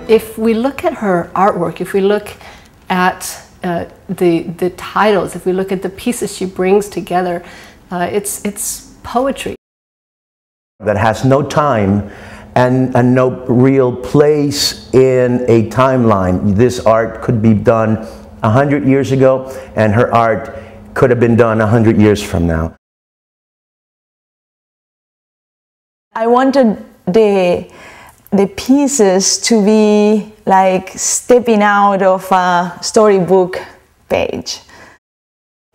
If we look at her artwork, if we look at the titles, if we look at the pieces she brings together, it's poetry. That has no time and no real place in a timeline. This art could be done 100 years ago, and her art could have been done 100 years from now. I wanted the pieces to be like stepping out of a storybook page.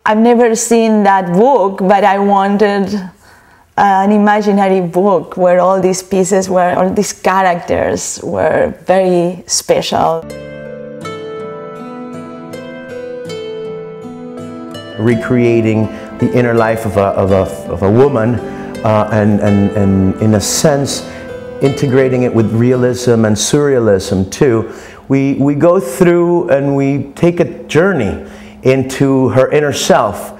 I've never seen that book, but I wanted an imaginary book where all these pieces, where all these characters were very special. Recreating the inner life of a woman and in a sense integrating it with realism and surrealism too. We go through and we take a journey into her inner self.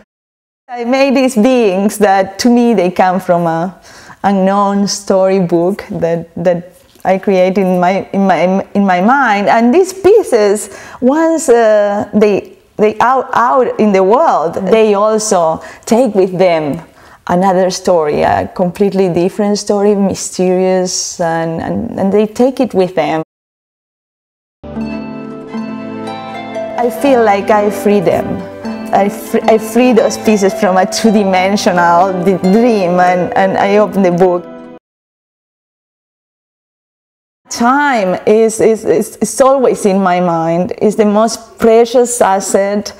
I made these beings that to me they come from an unknown storybook that I create in my mind, and these pieces, once they out in the world, they also take with them another story, a completely different story, mysterious, and they take it with them. I feel like I free them. I free those pieces from a two-dimensional dream, and I open the book. Time is always in my mind. It's the most precious asset.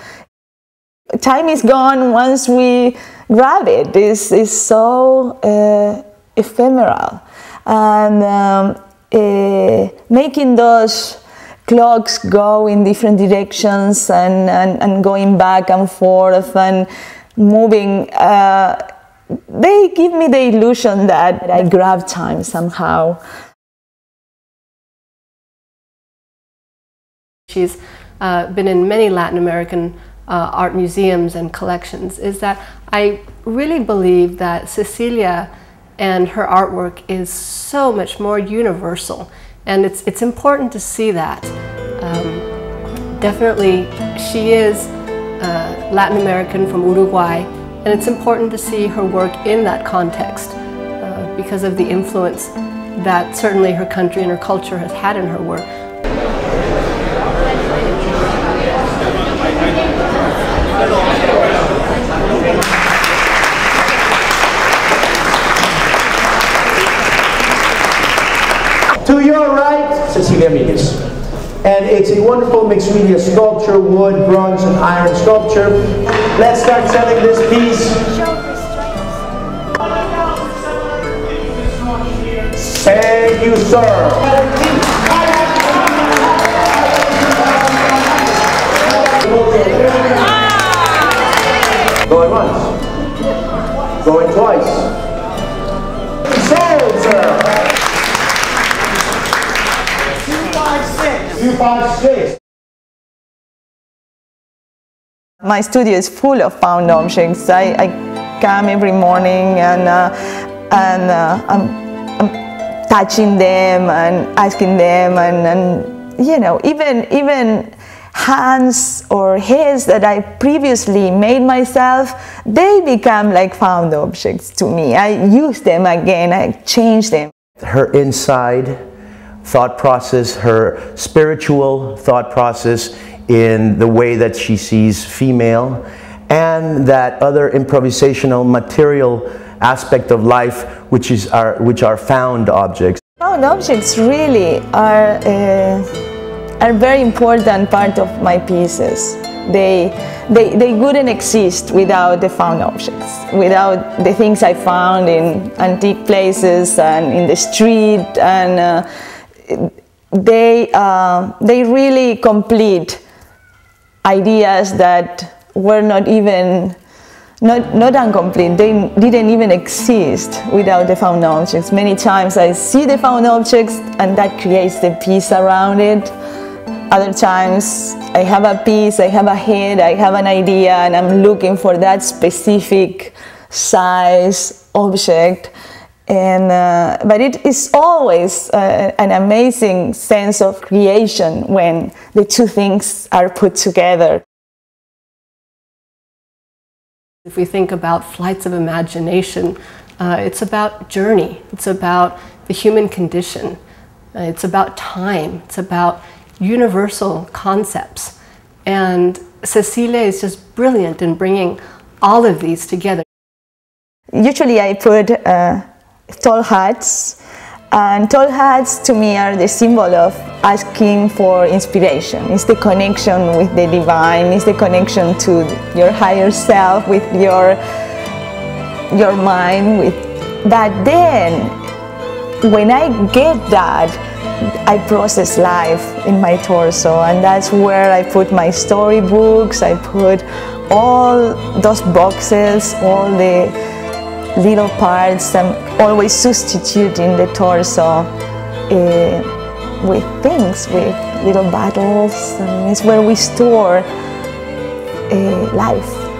Time is gone once we grab it. It's so ephemeral. And making those clocks go in different directions and going back and forth and moving, they give me the illusion that I grab time somehow. She's been in many Latin American art museums and collections. Is that I really believe that Cecilia and her artwork is so much more universal, and it's important to see that. Definitely she is Latin American from Uruguay, and it's important to see her work in that context because of the influence that certainly her country and her culture has had in her work. To your right, Cecilia Miguez. And it's a wonderful mixed media sculpture, wood, bronze, and iron sculpture. Let's start selling this piece. Thank you, sir. Going once. Going twice. Sold, sir. 256. My studio is full of found objects. I come every morning and I'm touching them and asking them, and you know, even hands or heads that I previously made myself, they become like found objects to me. I use them again, I change them. Her inside thought process, her spiritual thought process in the way that she sees female, and that other improvisational material aspect of life, which are found objects. Found objects really are a very important part of my pieces. They wouldn't exist without the found objects, without the things I found in antique places and in the street, and they really complete ideas that were not incomplete. They didn't even exist without the found objects. Many times I see the found objects and that creates the piece around it. Other times I have a piece, I have a head, I have an idea, and I'm looking for that specific size object. And but it is always an amazing sense of creation when the two things are put together. If we think about flights of imagination, it's about journey, it's about the human condition, it's about time, it's about universal concepts. And Cecilia is just brilliant in bringing all of these together. Usually I put tall hats, and tall hats to me are the symbol of asking for inspiration. It's the connection with the divine, it's the connection to your higher self, with your mind. But then, when I get that, I process life in my torso, and that's where I put my storybooks, I put all those boxes, all the little parts. I'm always substituting the torso with things, with little bottles, and it's where we store life.